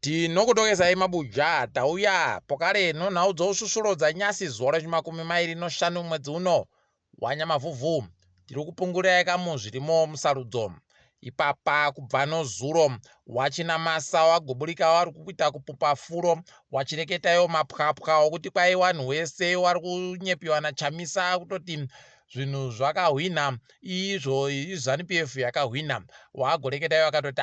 Tinokutokesai mabuja tauya pokare nhau dzoususuro dzanyasi zuva ra25 mwedzi uno waNyamavhuvhu. Tiri kupungurirai kamu zvirimo musarudzo. Ipapa kubva nozuro wachinamasa wagoburika wari kuita kupupa furo wachireketayo mapwapwa okuti kwai wanhu wese wari kunyepiwa naChamisa kutoti zvinhu zvakahwina, izvo ZANU PF yakahwina. Wagoreketayo akatoti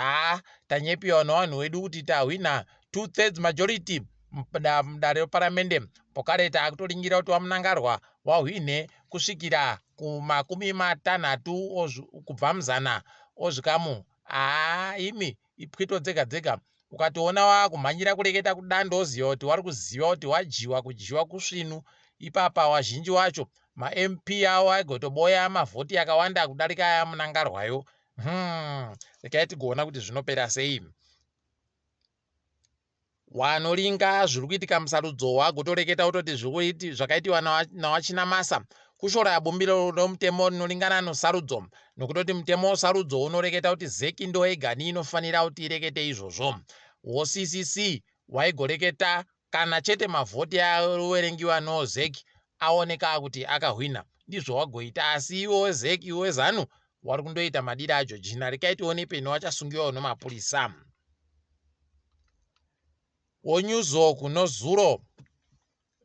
tanyepiwa navanhu wedu kuti tahwina 2/3 majority mudare reparamende. Pokare takutoringira kuti wamunangarwa wahwine kusvikira ku60 kubva muzana ozvikamu. Imi ipwito dzega dzega ukatoona wakumhanyira kureketa kudanda oziva kuti wari kuziva kuti wajiwa kujiwa kusvinu. Ipapa wazhinji wacho ma-MP avo aigotoboya mavhoti akawanda kudarika aya munangarwayo. Rekai tigoona kuti zvinopera sei. Wanoringa zviri kuitika musarudzo wagotoreketa kutoti zvakaitiwa nawachinamasa kushora bumbiro romutemo rinoringana nosarudzo, nokutoti mutemo wosarudzo unoreketa kuti ZEC ndo yega inofanira kuti irekete izvozvo. WoCCC waigoreketa kana chete mavhoti awerengiwa noZEC aoneka kuti akahwina, ndizvo wagoita. Asi iwo ZEC iwe ZANU wari kundoita madira acho jina. Rekai tione peno wachasungiwa nomapurisa. Wonyuzo kunozuro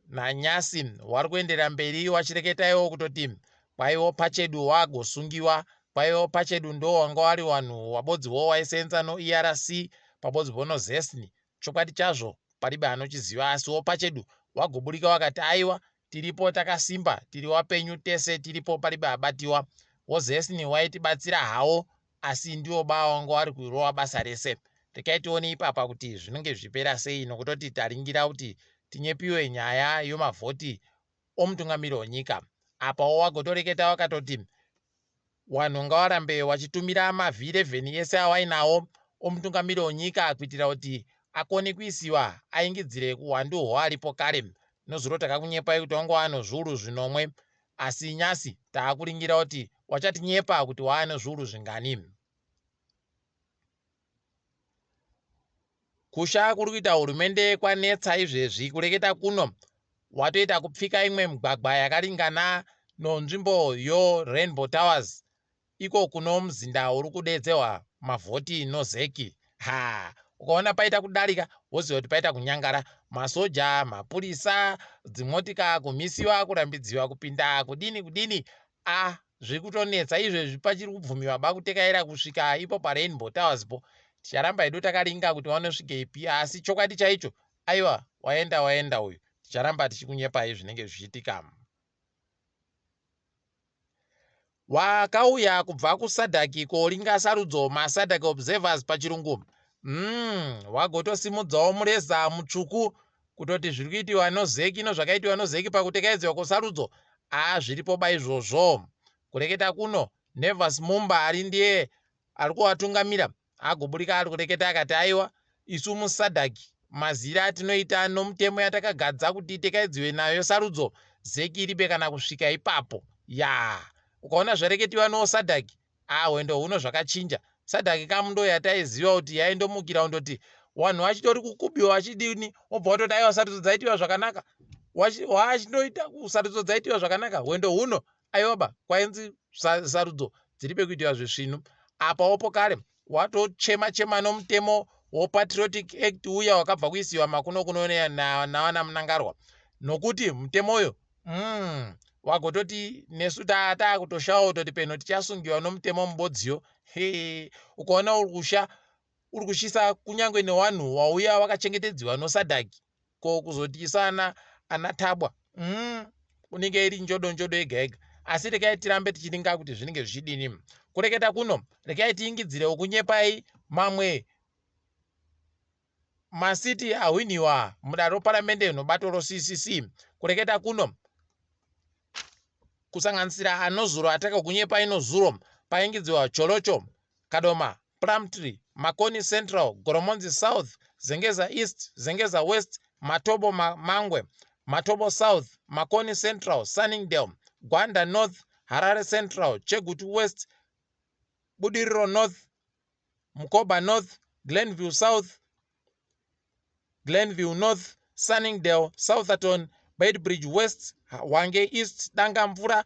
nanyasi wari kuendera mberi wachireketaiwo kutoti kwaiwo pachedu wagosungiwa. Kwaiwo pachedu ndo wanga wari wanhu wabodziwo waisenza noERC pabodziwo noZEC. Chokwadi chazvo paribe anochiziva, asiwo pachedu wagoburika wakati aiwa tiripo takasimba, tiri wapenyu tese tiripo, paribe abatiwa. WoZEC waitibatsira hawo, asi ndiwo wanga wari kurova basa rese. Rekai tione ipapa kuti zvinenge zvipera sei, nokutoti taringira kuti tinyepiwe nyaya yomavhoti omutungamiri wenyika. Apawo wagotoreketa wakatoti wanhu ngavarambe wachitumira mavhi11 ese awainawo omutungamiri wenyika kuitira kuti akone kuisiwa aingidzire kuhwandu hwaripo kare. Nozuro takakunyepai kuti wanga wano zviuru 5, asi nyasi taakuringira kuti wachatinyepa kuti waane zviuru zvingani. Kusha kuri kuita hurumende kwanetsa izvezvi. Kureketa kuno watoita kupfika imwe migwagwa yakaringana nonzvimbo yoRainbow Towers, iko kuno muzinda uri kudedzewa mavhoti noZEC. Ukaona paita kudarika woziva kuti paita kunyangara. Masoja, mapurisa, dzimotika kumisiwa, kurambidziwa kupinda kudini. Zviri kutonetsa izvezvi pachiri kubvumiwa bakutekaira kusvika ipo paRainbow Towers po. Ticharamba hedu takaringa kuti vanosvike ipi, asi chokwadi chaicho aiwa waenda uyu. Ticharamba tichikunyepai zvinenge zvichiitika. Wakauya kubva kuSADC koringa sarudzo, maSADC Observers pachirungu. Wagotosimudzawo mureza mutsvuku kutoti zviri kuitiwa noZEC zvakaitiwa noZEC pakutekedzwa kwesarudzo zviripo izvozvo. Kureketa kuno Nevers Mumba ari ndiye ari kuvatungamira agoburika ari kureketa akati aiwa isu muSADC mazira atinoita nomutemo yatakagadza kuti itekedzwe nayo sarudzo ZEC iribe kana kusvika ipapo. Ukaona zvareketiwa noSADC hwendo huno zvakachinja. SADC kamundo yataiziva kuti yaindomukira undoti wanhu vachitori kukubiwa vachidini, obva watoti aiwa sarudzo dzaitiwa zvakanaka, wachindoita sarudzo dzaitiwa zvakanaka. Hwendo huno aiwaba kwainzi sarudzo dziribe kuitiwa zvisvinu. Apawo pokare watochema nomutemo woPatriotic Act uya wakabva kuisiwa makuno nawana munangarwa, nokuti mutemoyo wagototi nesu taakutoshawo kutoti peno tichasungiwa nomutemo mubodziyo. Ukaona uri kushisa kunyange newanhu wauya wakachengetedziwa noSADC ko kuzotiisa ana tabwa. Unenge iri njodo yega yega. Asi rekai tirambe tichiringa kuti zvinenge zvichidini. Kureketa kuno rekai tiingidzire kunyepai mamwe masiti ahwiniwa mudare reparamende nobato roCCC. Kureketa kuno kusanganisira anozuro atakakunyepai nozuro paingidziwa Cholocho, Kadoma, Plumtree, Makoni Central, Goromonzi South, Zengeza East, Zengeza West, Matobo Mangwe, Matobo South, Makoni Central, Sunningdale, Gwanda North, Harare Central, Chegutu West, Budiriro North, Mukoba North, Glenview South, Glenville North, Sunningdale, Southerton, Bedbridge West, Hwange East, Dangamvura,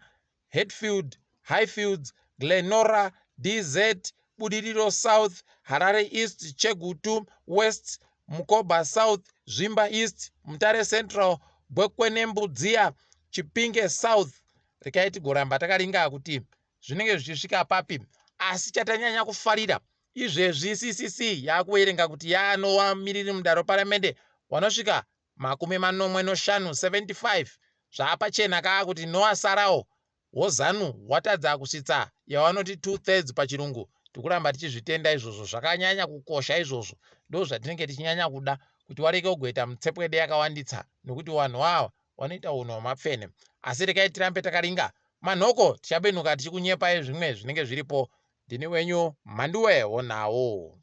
Hatfield, Highfields, Glenora, DZ, Budiriro South, Harare East, Chegutu West, Mukoba South, Zvimba East, Mutare Central, Bwekwenembudzia, Chipinge South. Rekai tigoramba takaringa kuti zvinenge zvichisvika papi, asi chatanyanya kufarira izvezvi CCC yakuverenga kuti yaanowa miriri mudare paramende wanosvika 45 75 zvaapachena kaa kuti noasarawo WoZanu watadza kusvitsa yavanoti 2/3 pachirungu. Tikuramba tichizvitenda izvozvo, zvakanyanya kukosha izvozvo, ndo zvatinenge tichinyanya kuda kuti wareke kugoita mutsepwede yakawanditsa, nokuti vanhu ava vanoita unhu hwamapfene. Asi rekai tirambe takaringa, manhoko tichabenuka tichikunyepai zvimwe zvinenge zviripo. Ndini wenyu Mhanduwe WeNhau.